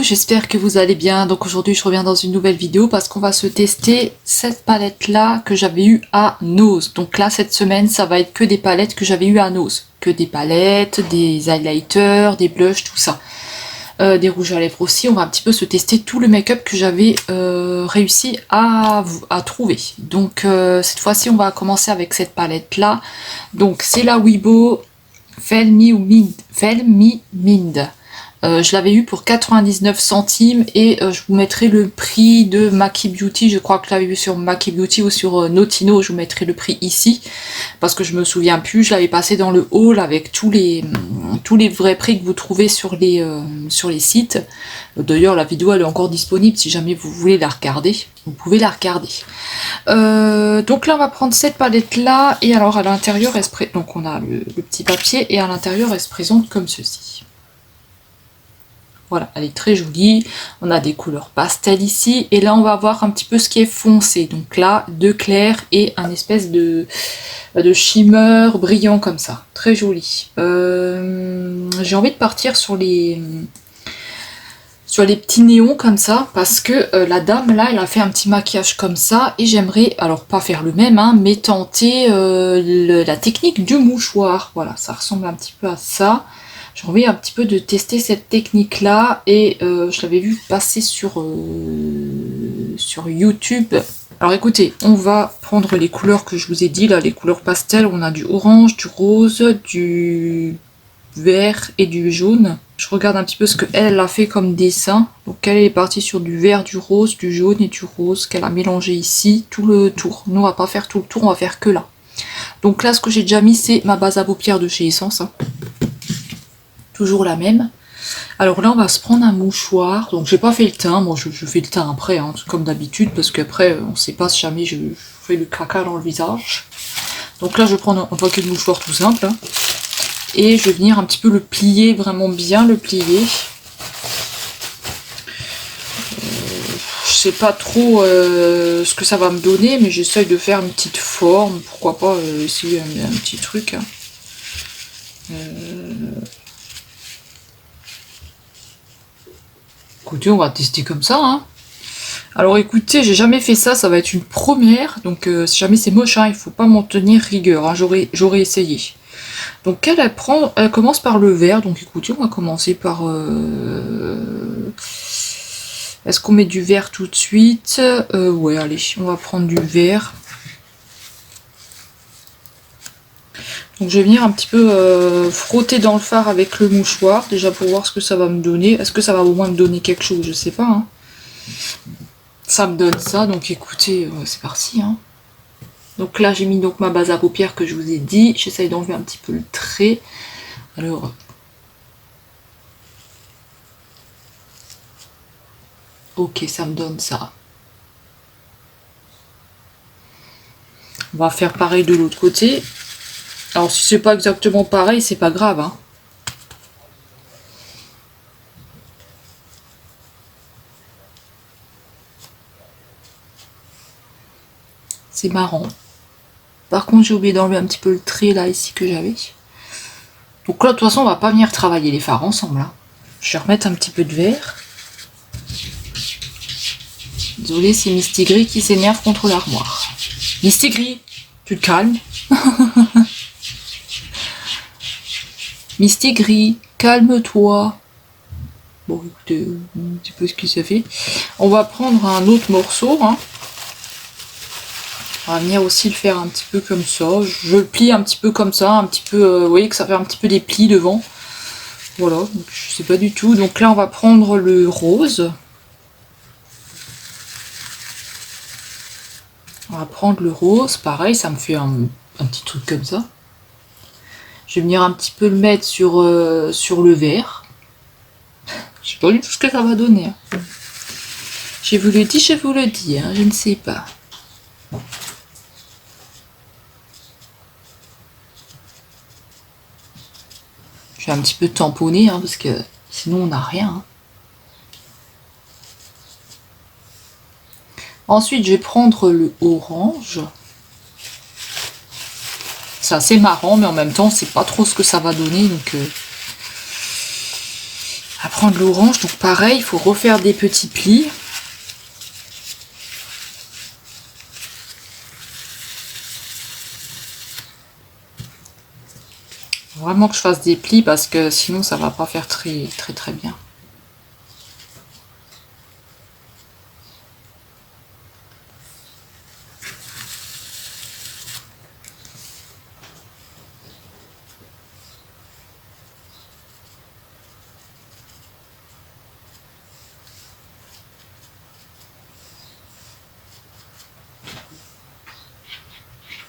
j'espère que vous allez bien. Donc aujourd'hui je reviens dans une nouvelle vidéo parce qu'on va se tester cette palette là que j'avais eu à Nose. Donc là cette semaine ça va être que des palettes que j'avais eu à Nose. Que des palettes, des highlighters, des blushs, tout ça. Des rouges à lèvres aussi. On va un petit peu se tester tout le make-up que j'avais réussi à trouver. Donc cette fois-ci on va commencer avec cette palette là. Donc c'est la Wibo Fel Me Mind. Je l'avais eu pour 99 centimes et je vous mettrai le prix de Maki Beauty. Je crois que je l'avais vu sur Maki Beauty ou sur Notino. Je vous mettrai le prix ici parce que je me souviens plus. Je l'avais passé dans le haul avec tous les vrais prix que vous trouvez sur les sites. D'ailleurs la vidéo elle est encore disponible si jamais vous voulez la regarder. Vous pouvez la regarder. Donc là on va prendre cette palette là et alors à l'intérieur donc on a le petit papier et à l'intérieur elle se présente comme ceci. Voilà, elle est très jolie. On a des couleurs pastel ici. Et là, on va voir un petit peu ce qui est foncé. Donc là, deux clairs et un espèce de shimmer brillant comme ça. Très joli. J'ai envie de partir sur les petits néons comme ça. Parce que la dame, là, elle a fait un petit maquillage comme ça. Et j'aimerais, alors pas faire le même, hein, mais tenter la technique du mouchoir. Voilà, ça ressemble un petit peu à ça. J'ai envie un petit peu de tester cette technique là et je l'avais vu passer sur YouTube. Alors écoutez, on va prendre les couleurs que je vous ai dit là, les couleurs pastel. On a du orange, du rose, du vert et du jaune. Je regarde un petit peu ce qu'elle a fait comme dessin. Donc elle est partie sur du vert, du rose, du jaune et du rose qu'elle a mélangé ici, tout le tour. Nous on va pas faire tout le tour, on va faire que là. Donc là ce que j'ai déjà mis c'est ma base à paupières de chez Essence. Hein. Toujours la même. Alors là on va se prendre un mouchoir. Donc j'ai pas fait le teint, moi je fais le teint après hein, comme d'habitude parce qu'après on sait pas si jamais je fais le caca dans le visage. Donc là je vais prendre un paquet de mouchoirs tout simple hein, et je vais venir un petit peu le plier, vraiment bien le plier. Je sais pas trop ce que ça va me donner mais j'essaye de faire une petite forme, pourquoi pas essayer un petit truc hein. Écoutez, on va tester comme ça. Hein. Alors écoutez, j'ai jamais fait ça, ça va être une première. Donc si jamais c'est moche, hein, il faut pas m'en tenir rigueur. Hein, j'aurais essayé. Donc elle commence par le vert. Donc écoutez, on va commencer par... Est-ce qu'on met du vert tout de suite? Ouais, allez, on va prendre du vert. Donc je vais venir un petit peu frotter dans le fard avec le mouchoir, déjà pour voir ce que ça va me donner. Est-ce que ça va au moins me donner quelque chose? Je sais pas. Hein. Ça me donne ça, donc écoutez, c'est parti. Hein. Donc là j'ai mis donc ma base à paupières que je vous ai dit. J'essaye d'enlever un petit peu le trait. Alors... Ok, ça me donne ça. On va faire pareil de l'autre côté. Alors si c'est pas exactement pareil, c'est pas grave. Hein. C'est marrant. Par contre, j'ai oublié d'enlever un petit peu le trait là ici que j'avais. Donc là, de toute façon, on va pas venir travailler les fards ensemble. Hein. Je vais remettre un petit peu de vert. Désolée, c'est Misty Gris qui s'énerve contre l'armoire. Misty Gris, tu te calmes. Misty Gris, calme-toi. Bon, écoutez, un petit peu ce que ça fait. On va prendre un autre morceau. Hein. On va venir aussi le faire un petit peu comme ça. Je le plie un petit peu comme ça, un petit peu. Vous voyez que ça fait un petit peu des plis devant. Voilà, donc je sais pas du tout. Donc là, on va prendre le rose. On va prendre le rose. Pareil, ça me fait un petit truc comme ça. Je vais venir un petit peu le mettre sur le vert. Je sais pas du tout ce que ça va donner. Hein. Je vous le dis, hein, je ne sais pas. Je vais un petit peu tamponner, hein, parce que sinon on n'a rien. Hein. Ensuite, je vais prendre le orange. C'est assez marrant, mais en même temps, c'est pas trop ce que ça va donner. Donc, va prendre l'orange, donc pareil, il faut refaire des petits plis. Faut vraiment que je fasse des plis parce que sinon ça va pas faire très bien.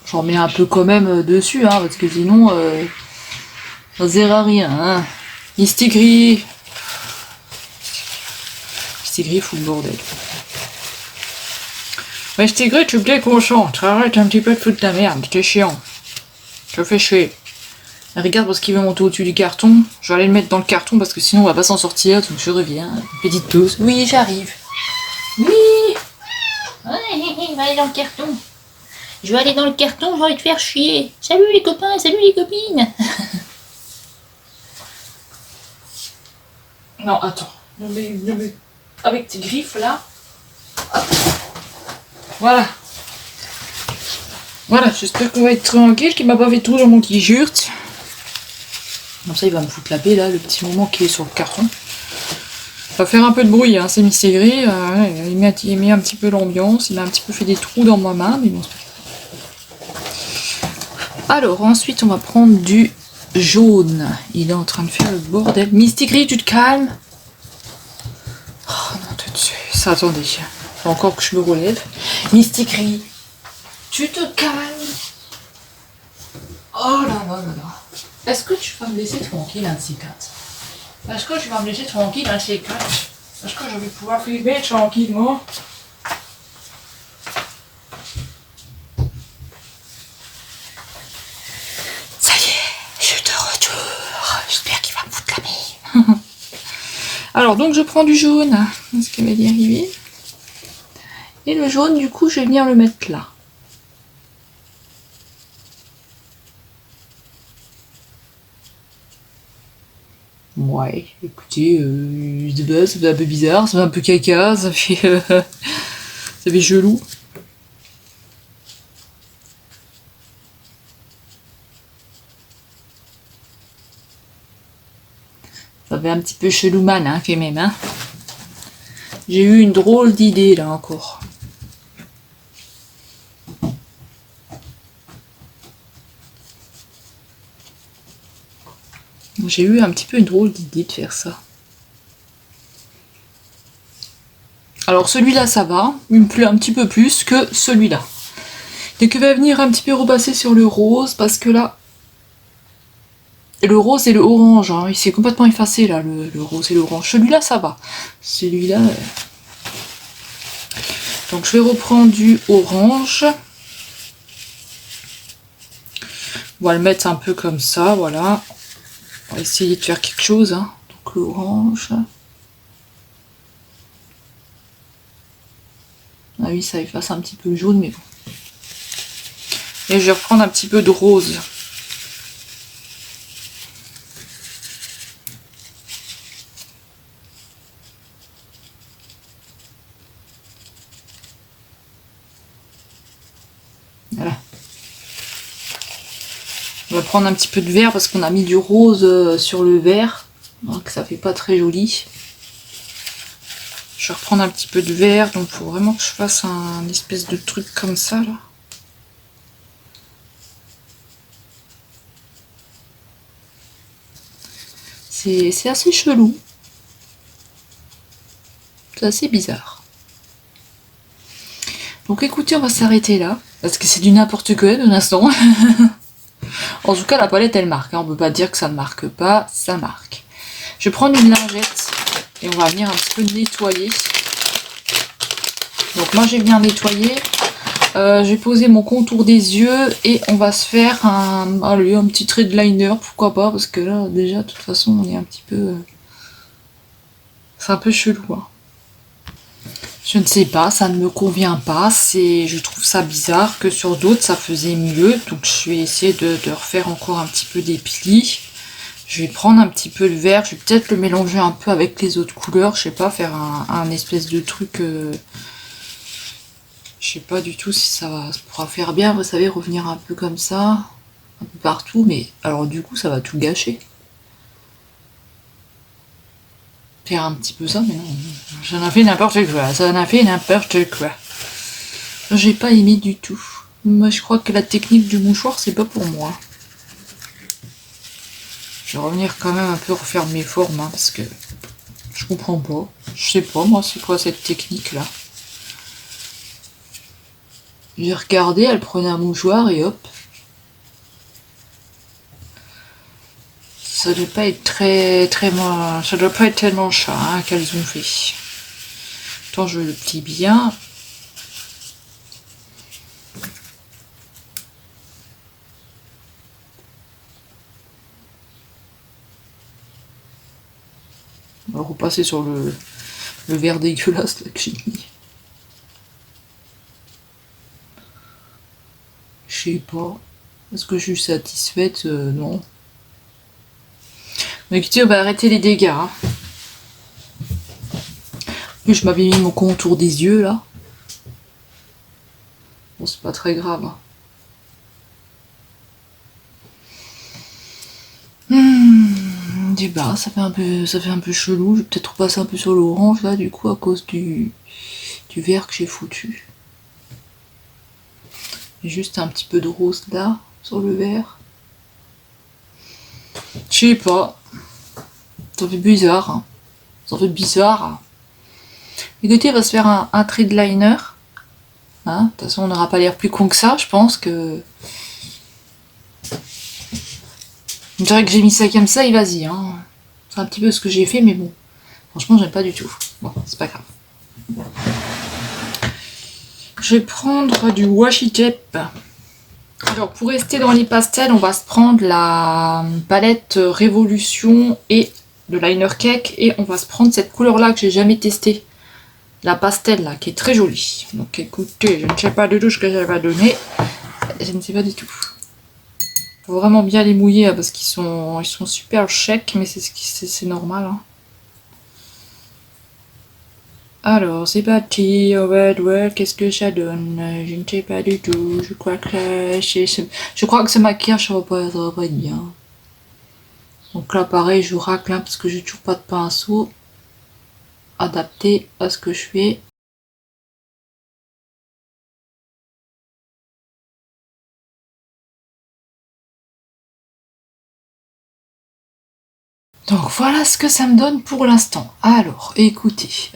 J'en mets un peu quand même dessus, hein, parce que sinon, ça sert à rien. Hein. Mistigris. Mistigris fout le bordel. Mistigris, tu plais qu'on chante. Arrête un petit peu de foutre ta merde, t'es chiant. Je fais chier. Regarde parce qu'il veut monter au-dessus du carton. Je vais aller le mettre dans le carton parce que sinon on va pas s'en sortir, donc je reviens. Une petite pause. Oui, j'arrive. Oui. Ouais, va aller dans le carton. Je vais aller dans le carton, j'ai envie de faire chier. Salut les copains, salut les copines. Non, attends. Avec tes griffes là. Voilà. Voilà, j'espère qu'on va être tranquille, qu'il m'a pas fait tout dans mon t-shirt. Comme ça, il va me foutre la paix là, le petit moment qui est sur le carton. Ça va faire un peu de bruit, hein, c'est Mistigris. Il met un petit peu l'ambiance, il a un petit peu fait des trous dans ma main, mais bon, c'est pas. Alors, ensuite, on va prendre du jaune. Il est en train de faire le bordel. Mistigris, tu te calmes? Oh non, tout de suite. Ça, attendez. Faut encore que je me relève. Mistigris, tu te calmes? Oh là là là là. Est-ce que tu vas me laisser tranquille, un de ces quatre? Est-ce que tu vas me laisser tranquille, un de ces quatre? Est-ce que je vais pouvoir filmer tranquillement? Alors, donc je prends du jaune. Est-ce qu'elle va y arriver? Et le jaune, du coup, je vais venir le mettre là. Ouais, écoutez, de base, ça fait un peu bizarre, ça fait un peu caca, ça fait chelou. Ça fait un petit peu chelouman, hein, quand même, hein. J'ai eu une drôle d'idée, là, encore. J'ai eu un petit peu une drôle d'idée de faire ça. Alors, celui-là, ça va. Il me plaît un petit peu plus que celui-là. Et que va venir un petit peu repasser sur le rose, parce que là, le rose et le orange, hein, il s'est complètement effacé là, le rose et l'orange. Celui-là, ça va. Celui-là. Donc je vais reprendre du orange. On va le mettre un peu comme ça, voilà. On va essayer de faire quelque chose. Hein. Donc l'orange. Ah oui, ça efface un petit peu le jaune, mais bon. Et je vais reprendre un petit peu de rose. Voilà. On va prendre un petit peu de vert parce qu'on a mis du rose sur le vert. Donc ça fait pas très joli. Je vais reprendre un petit peu de vert. Donc il faut vraiment que je fasse un espèce de truc comme ça là. C'est assez chelou. C'est assez bizarre. Donc écoutez, on va s'arrêter là. Parce que c'est du n'importe quoi de l'instant. En tout cas, la palette, elle marque. Hein. On ne peut pas dire que ça ne marque pas. Ça marque. Je vais prendre une lingette. Et on va venir un petit peu nettoyer. Donc moi, j'ai bien nettoyé. J'ai posé mon contour des yeux. Et on va se faire un petit trait de liner. Pourquoi pas? Parce que là, déjà, de toute façon, on est un petit peu... c'est un peu chelou. Hein. Je ne sais pas, ça ne me convient pas, je trouve ça bizarre que sur d'autres ça faisait mieux, donc je vais essayer de refaire encore un petit peu des plis. Je vais prendre un petit peu de vert, je vais peut-être le mélanger un peu avec les autres couleurs, je sais pas, faire un espèce de truc... je sais pas du tout si ça pourra faire bien, vous savez, revenir un peu comme ça, un peu partout, mais alors du coup ça va tout gâcher. Faire un petit peu ça, mais non, j'en ai fait n'importe quoi, ça en a fait n'importe quoi. J'ai pas aimé du tout. Moi je crois que la technique du mouchoir c'est pas pour moi. Je vais revenir quand même un peu refaire mes formes, hein, parce que je comprends pas. Je sais pas moi c'est quoi cette technique là. J'ai regardé, elle prenait un mouchoir et hop. Ça doit pas être ça doit pas être tellement chat hein, qu'elles ont fait. Attends, je le plie bien. On va repasser sur le verre dégueulasse là que j'ai mis. Je sais pas. Est-ce que je suis satisfaite? Non. Mais écoutez, on va arrêter les dégâts. Hein. En plus, je m'avais mis mon contour des yeux là. Bon, c'est pas très grave. Hein. Du bas, ça fait un peu chelou. Je vais peut-être repasser un peu sur l'orange là, du coup, à cause du vert que j'ai foutu. Et juste un petit peu de rose là, sur le vert. Je sais pas. Ça fait bizarre. Hein. Ça fait bizarre. Écoutez, on va se faire un trait de liner. Hein, de toute façon, on n'aura pas l'air plus con que ça. Je pense que... On dirait que j'ai mis ça comme ça et vas-y. Hein. C'est un petit peu ce que j'ai fait, mais bon. Franchement, j'aime pas du tout. Bon, c'est pas grave. Je vais prendre du washi tape. Alors, pour rester dans les pastels, on va se prendre la palette Révolution et de liner cake. Et on va se prendre cette couleur-là que j'ai jamais testée. La pastel, là, qui est très jolie. Donc, écoutez, je ne sais pas du tout ce que ça va donner. Je ne sais pas du tout. Faut vraiment bien les mouiller, hein, parce qu'ils sont super secs, mais c'est normal. Hein. Alors, c'est parti, on va voir qu'est-ce que ça donne. Je ne sais pas du tout. Je crois que ce maquillage, ça va pas être bien. Donc là, pareil, je racle, hein, parce que j'ai toujours pas de pinceau adapté à ce que je fais. Donc voilà ce que ça me donne pour l'instant. Alors, écoutez,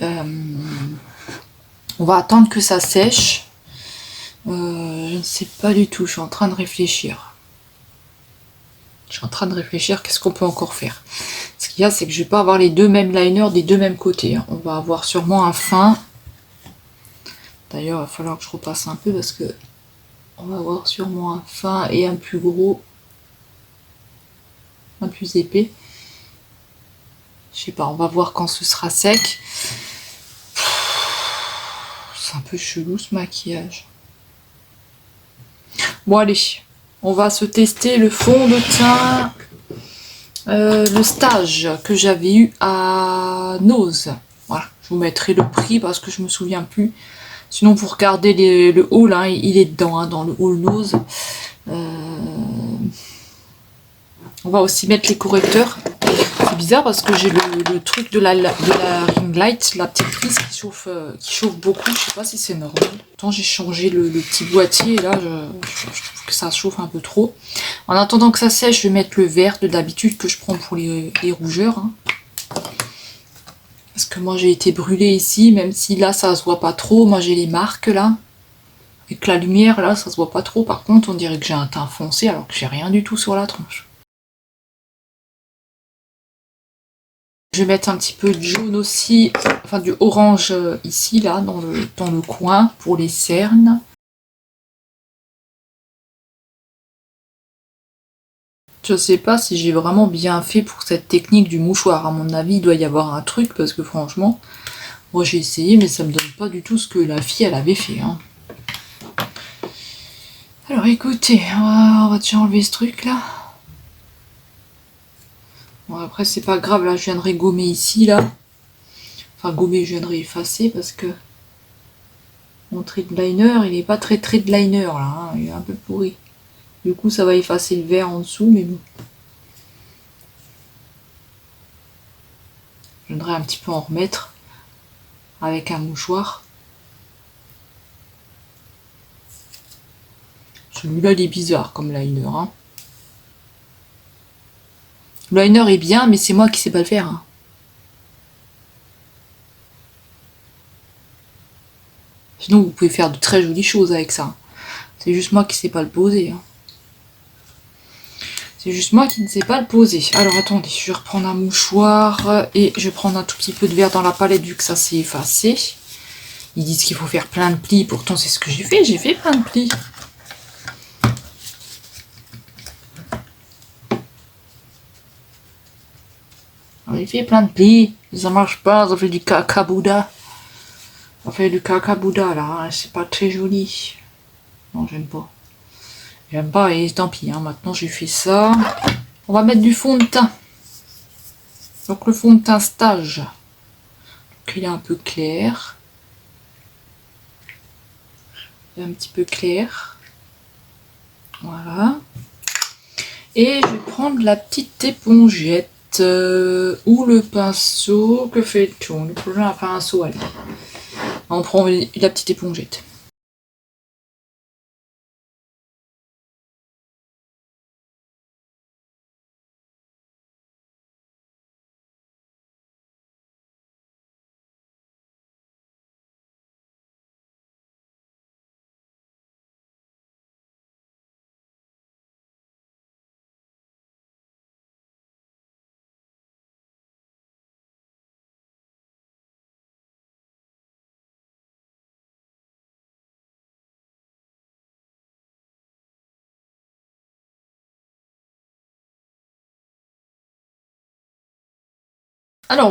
on va attendre que ça sèche. Je ne sais pas du tout, je suis en train de réfléchir. Qu'est-ce qu'on peut encore faire. Ce qu'il y a, c'est que je vais pas avoir les deux mêmes liners des deux mêmes côtés. Hein. On va avoir sûrement un fin. D'ailleurs, il va falloir que je repasse un peu parce que on va avoir sûrement un fin et un plus gros, un plus épais. Je sais pas, on va voir quand ce sera sec. C'est un peu chelou ce maquillage. Bon allez, on va se tester le fond de teint, le stage que j'avais eu à Nose. Voilà, je vous mettrai le prix parce que je me souviens plus. Sinon vous regardez le haul, hein, il est dedans, hein, dans le haul Nose. On va aussi mettre les correcteurs. C'est bizarre parce que j'ai le truc de la ring light, la petite prise qui chauffe beaucoup. Je sais pas si c'est normal. Tant j'ai changé le petit boîtier et là je trouve que ça chauffe un peu trop. En attendant que ça sèche, je vais mettre le vert de d'habitude que je prends pour les rougeurs. Hein. Parce que moi j'ai été brûlée ici, même si là ça se voit pas trop. Moi j'ai les marques là. Avec la lumière là, ça se voit pas trop. Par contre, on dirait que j'ai un teint foncé alors que j'ai rien du tout sur la tronche. Je vais mettre un petit peu de jaune aussi, enfin du orange ici, là, dans le coin, pour les cernes. Je sais pas si j'ai vraiment bien fait pour cette technique du mouchoir. À mon avis, il doit y avoir un truc, parce que franchement, moi j'ai essayé, mais ça me donne pas du tout ce que la fille, elle avait fait. Hein. Alors écoutez, on va déjà enlever ce truc là. Après, c'est pas grave, là, je viendrai gommer ici, là. Enfin, gommer, je viendrai effacer parce que mon thread liner, il est pas très thread liner, là. Hein, il est un peu pourri. Du coup, ça va effacer le vert en dessous, mais bon. Je viendrai un petit peu en remettre avec un mouchoir. Celui-là, il est bizarre comme liner. Hein. Le liner est bien, mais c'est moi qui sais pas le faire. Hein. Sinon, vous pouvez faire de très jolies choses avec ça. C'est juste moi qui sais pas le poser. Hein. C'est juste moi qui ne sais pas le poser. Alors attendez, je vais reprendre un mouchoir et je vais prendre un tout petit peu de vert dans la palette vu que ça s'est effacé. Ils disent qu'il faut faire plein de plis, pourtant c'est ce que j'ai fait plein de plis. J'ai fait plein de plis, ça marche pas, ça fait du caca-bouddha. Ça fait du caca-bouddha là, hein. C'est pas très joli. Non, j'aime pas. J'aime pas et tant pis, hein. Maintenant j'ai fait ça. On va mettre du fond de teint. Donc le fond de teint stage. Donc il est un peu clair. Il est un petit peu clair. Voilà. Et je vais prendre la petite épongette ou le pinceau. Que fait-on? Le prochain un pinceau, allez. On prend la petite épongette. Alors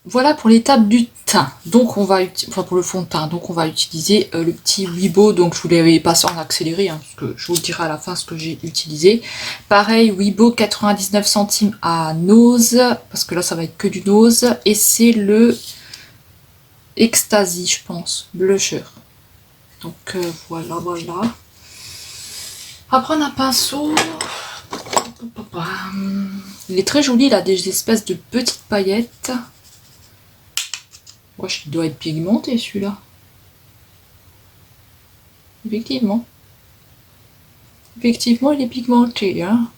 voilà pour l'étape du teint. Donc on va enfin pour le fond de teint. Donc on va utiliser le petit Wibo. Donc je vous l'avais passé en accéléré, hein, parce que je vous le dirai à la fin ce que j'ai utilisé. Pareil, Wibo 99 centimes à Nose, parce que là ça va être que du Nose. Et c'est le Ecstasy, je pense, blusher. Donc voilà. On va prendre un pinceau. Il est très joli, il a des espèces de petites paillettes. Wesh, il doit être pigmenté celui-là. Effectivement. Effectivement, il est pigmenté, hein.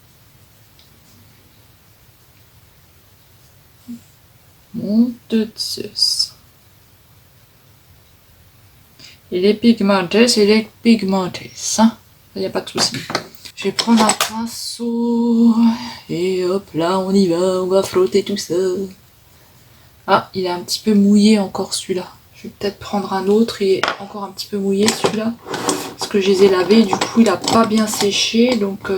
Mon Dieu de Zeus. Il est pigmenté, ça. Il n'y a pas de souci. Je vais prendre un pinceau. Et hop là, on y va, on va frotter tout ça. Ah, il est un petit peu mouillé encore celui-là. Je vais peut-être prendre un autre, il est encore un petit peu mouillé celui-là. Parce que je les ai lavés, du coup il a pas bien séché, donc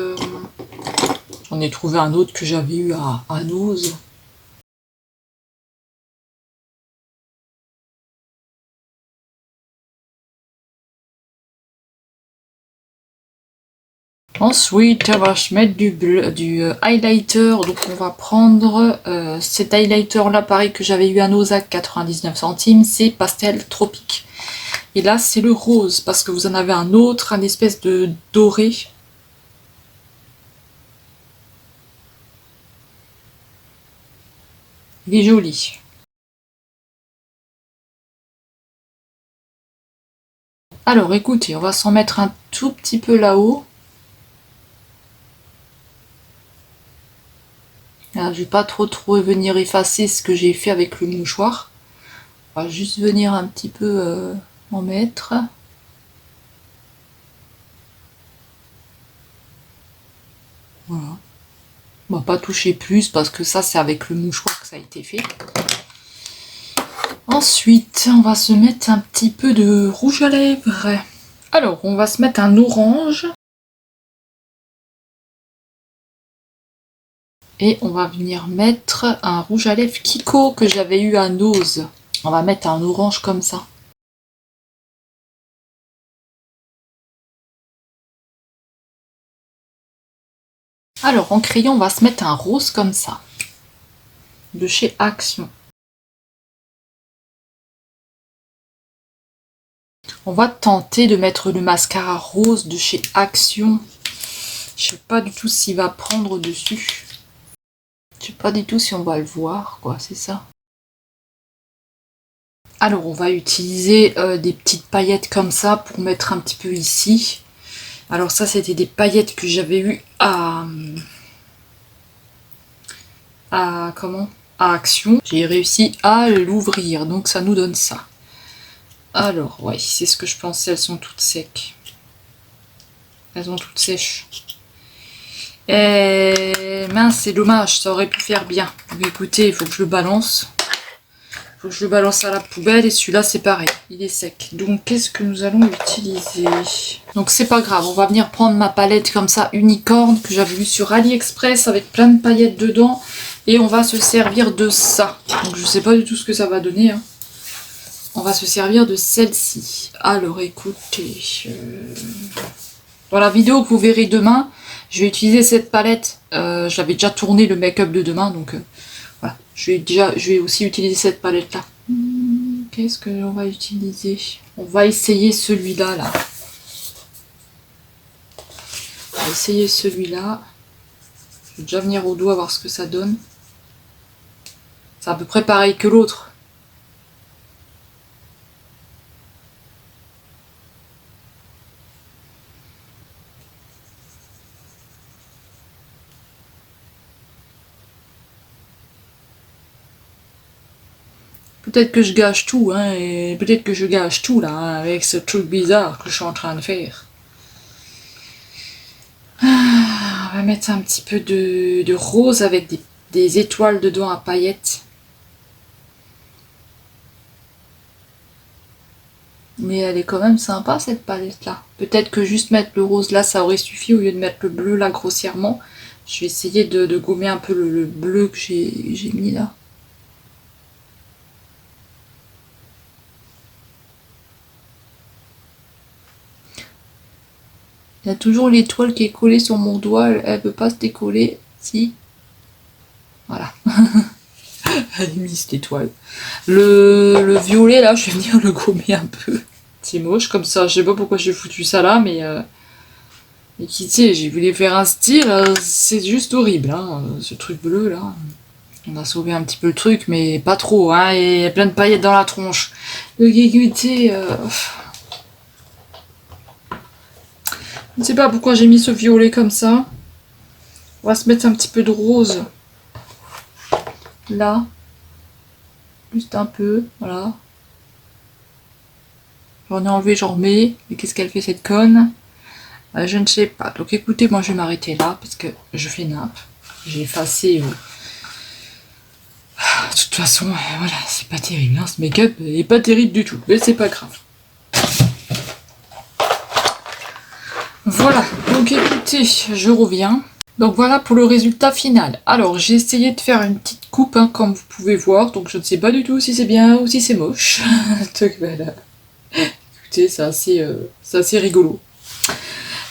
j'en ai trouvé un autre que j'avais eu à Nose. Ensuite, on va se mettre du highlighter. Donc, on va prendre cet highlighter là, pareil que j'avais eu à Nozac, 99 centimes. C'est Pastel Tropique. Et là, c'est le rose parce que vous en avez un autre, un espèce de doré. Il est joli. Alors, écoutez, on va s'en mettre un tout petit peu là-haut. Alors, je vais pas trop venir effacer ce que j'ai fait avec le mouchoir. On va juste venir un petit peu en mettre. Voilà. On va pas toucher plus parce que ça c'est avec le mouchoir que ça a été fait. Ensuite, on va se mettre un petit peu de rouge à lèvres. Alors, on va se mettre un orange. Et on va venir mettre un rouge à lèvres Kiko que j'avais eu à Nose. On va mettre un orange comme ça. Alors, en crayon, on va se mettre un rose comme ça. de chez Action. On va tenter de mettre le mascara rose de chez Action. Je sais pas du tout s'il va prendre dessus. Je sais pas du tout si on va le voir, quoi, c'est ça. Alors on va utiliser des petites paillettes comme ça pour mettre un petit peu ici. Alors ça c'était des paillettes que j'avais eu à Action. J'ai réussi à l'ouvrir, donc ça nous donne ça. Alors ouais, c'est ce que je pensais, elles sont toutes secs. Elles sont toutes sèches. Et mince, c'est dommage, ça aurait pu faire bien. Donc écoutez, il faut que je le balance. Il faut que je le balance à la poubelle et celui-là c'est pareil, il est sec. Donc qu'est-ce que nous allons utiliser? Donc c'est pas grave, on va venir prendre ma palette comme ça, unicorne, que j'avais vue sur AliExpress avec plein de paillettes dedans. Et on va se servir de ça. Donc je sais pas du tout ce que ça va donner. Hein. On va se servir de celle-ci. Alors écoutez, dans la vidéo que vous verrez demain, je vais utiliser cette palette. J'avais déjà tourné le make-up de demain, donc voilà. Je vais aussi utiliser cette palette-là. Qu'est-ce que l'on va utiliser? On va essayer celui-là, là. On va essayer celui-là. Je vais déjà venir au doigt voir ce que ça donne. C'est à peu près pareil que l'autre. Peut-être que je gâche tout, hein, et peut-être que je gâche tout là, hein, avec ce truc bizarre que je suis en train de faire. On va mettre un petit peu de rose avec des étoiles dedans à paillettes. Mais elle est quand même sympa cette palette là. Peut-être que juste mettre le rose là ça aurait suffi au lieu de mettre le bleu là grossièrement. Je vais essayer de gommer un peu le bleu que j'ai mis là. Il y a toujours l'étoile qui est collée sur mon doigt, elle peut pas se décoller. Si. Voilà. Elle est mise cette étoile. Le violet là, je vais venir le gommer un peu. C'est moche comme ça, je sais pas pourquoi j'ai foutu ça là, mais qui sait, j'ai voulu faire un style, c'est juste horrible, hein, ce truc bleu là. On a sauvé un petit peu le truc, mais pas trop, hein, et il y a plein de paillettes dans la tronche. Le écoutez, je ne sais pas pourquoi j'ai mis ce violet comme ça. On va se mettre un petit peu de rose. Là. Juste un peu, voilà. J'en ai enlevé, j'en remets. Mais qu'est-ce qu'elle fait cette conne? Je ne sais pas. Donc écoutez, moi je vais m'arrêter là parce que je fais nimp. J'ai effacé. De toute façon, voilà, c'est pas terrible. Hein, ce make-up est pas terrible du tout. Mais c'est pas grave. Voilà. Donc écoutez, je reviens. Donc voilà pour le résultat final. Alors j'ai essayé de faire une petite coupe, hein, comme vous pouvez voir. Donc je ne sais pas du tout si c'est bien ou si c'est moche. Donc voilà. Écoutez, c'est assez rigolo.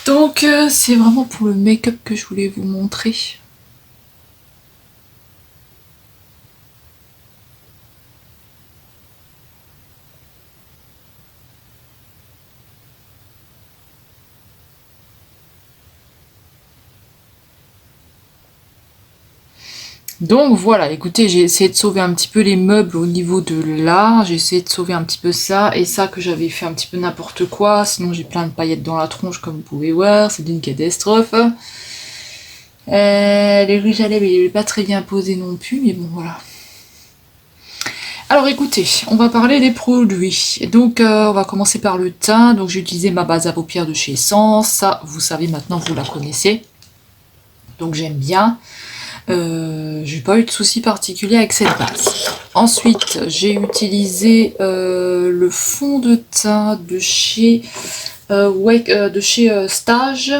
Donc c'est vraiment pour le make-up que je voulais vous montrer. Donc voilà, écoutez, j'ai essayé de sauver un petit peu les meubles au niveau de là, j'ai essayé de sauver un petit peu ça, et ça que j'avais fait un petit peu n'importe quoi, sinon j'ai plein de paillettes dans la tronche comme vous pouvez voir, c'est une catastrophe. Les rouges à lèvres, il n'est pas très bien posé non plus, mais bon voilà. Alors écoutez, on va parler des produits. Donc on va commencer par le teint, donc j'ai utilisé ma base à paupières de chez Essence, ça vous savez maintenant, vous la connaissez. Donc j'aime bien. J'ai pas eu de soucis particuliers avec cette base. Ensuite, j'ai utilisé le fond de teint de chez Stage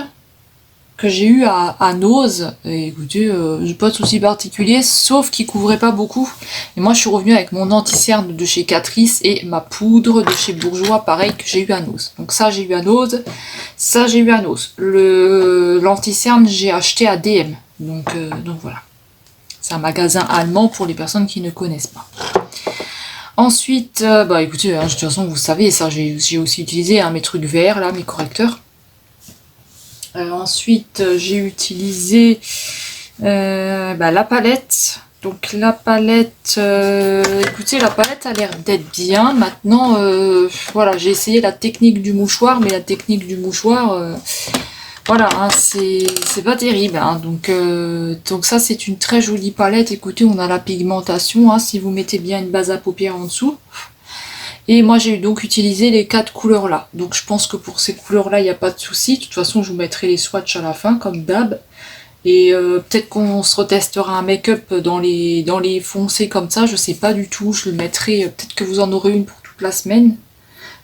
que j'ai eu à Nose. Et écoutez, j'ai pas de soucis particuliers, sauf qu'il couvrait pas beaucoup. Et moi, je suis revenue avec mon anti-cerne de chez Catrice et ma poudre de chez Bourjois, pareil, que j'ai eu à Nose. Donc ça, j'ai eu à Nose. Ça, j'ai eu à Nose. L'anti-cerne, j'ai acheté à DM. Donc voilà. C'est un magasin allemand pour les personnes qui ne connaissent pas. Ensuite, bah écoutez, de toute façon vous savez, ça j'ai aussi utilisé mes trucs verts là, mes correcteurs. Ensuite, j'ai utilisé la palette. Donc la palette, écoutez, la palette a l'air d'être bien. Maintenant, voilà, j'ai essayé la technique du mouchoir, mais la technique du mouchoir, voilà, hein, c'est pas terrible. Hein. Donc ça, c'est une très jolie palette. Écoutez, on a la pigmentation, hein, si vous mettez bien une base à paupières en dessous. Et moi, j'ai donc utilisé les 4 couleurs là. Donc je pense que pour ces couleurs là, il n'y a pas de souci. De toute façon, je vous mettrai les swatchs à la fin, comme d'hab. Et peut-être qu'on se retestera un make-up dans les foncés comme ça, je sais pas du tout, je le mettrai, peut-être que vous en aurez une pour toute la semaine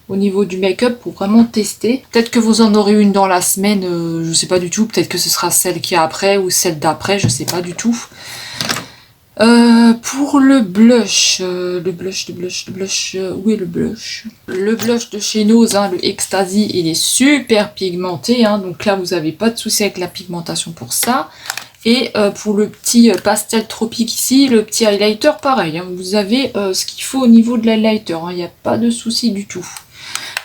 au niveau du make-up pour vraiment tester. Peut-être que vous en aurez une dans la semaine, je sais pas du tout, peut-être que ce sera celle qui est après ou celle d'après, je sais pas du tout. Pour le blush, où est le blush? Le blush de chez Nose, hein, le Ecstasy, il est super pigmenté, hein, donc là vous n'avez pas de souci avec la pigmentation pour ça. Et pour le petit pastel tropique ici, le petit highlighter, pareil, hein, vous avez ce qu'il faut au niveau de l'highlighter, hein, il n'y a pas de souci du tout.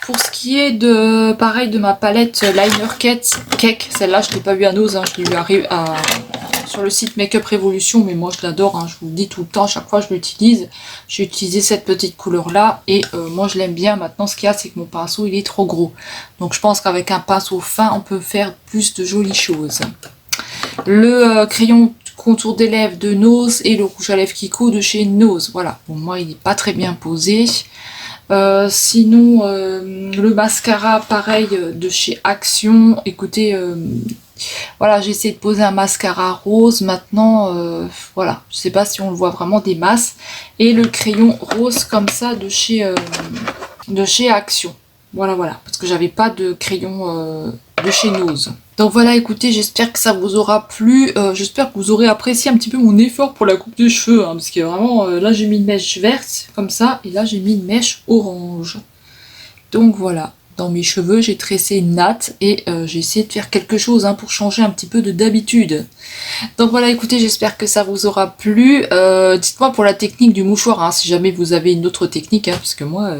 Pour ce qui est de, pareil, de ma palette Liner Cake, celle-là je ne l'ai pas vue à Nose, hein, je l'ai vue sur le site Makeup Revolution, mais moi je l'adore, hein, je vous le dis tout le temps, à chaque fois je l'utilise. J'ai utilisé cette petite couleur là et moi je l'aime bien. Maintenant ce qu'il y a, c'est que mon pinceau il est trop gros. Donc je pense qu'avec un pinceau fin on peut faire plus de jolies choses. Le crayon contour des lèvres de Nose et le rouge à lèvres Kiko de chez Nose. Voilà, bon, moi il n'est pas très bien posé. Sinon le mascara pareil de chez Action. Écoutez, voilà, j'ai essayé de poser un mascara rose. Maintenant, voilà, je sais pas si on le voit vraiment des masses. Et le crayon rose comme ça de chez Action. Voilà, parce que j'avais pas de crayon de chez Nose. Donc voilà, écoutez, j'espère que ça vous aura plu. J'espère que vous aurez apprécié un petit peu mon effort pour la coupe de cheveux. Hein, parce que vraiment, là j'ai mis une mèche verte, comme ça. Et là j'ai mis une mèche orange. Donc voilà. Dans mes cheveux, j'ai tressé une natte et j'ai essayé de faire quelque chose pour changer un petit peu de d'habitude. Donc voilà, écoutez, j'espère que ça vous aura plu. Dites-moi pour la technique du mouchoir, si jamais vous avez une autre technique, parce que moi,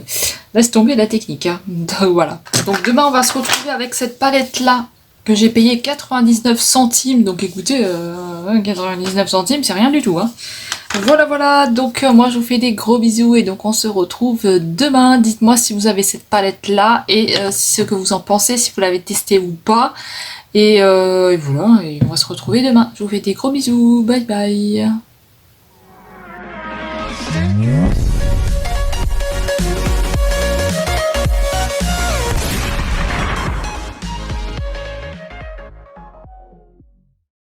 laisse tomber la technique. Donc voilà. Donc demain, on va se retrouver avec cette palette-là que j'ai payé 99 centimes. Donc écoutez, 99 centimes, c'est rien du tout. Voilà, donc moi je vous fais des gros bisous et donc on se retrouve demain. Dites-moi si vous avez cette palette là et ce que vous en pensez, si vous l'avez testée ou pas. Et voilà, et on va se retrouver demain. Je vous fais des gros bisous, bye bye.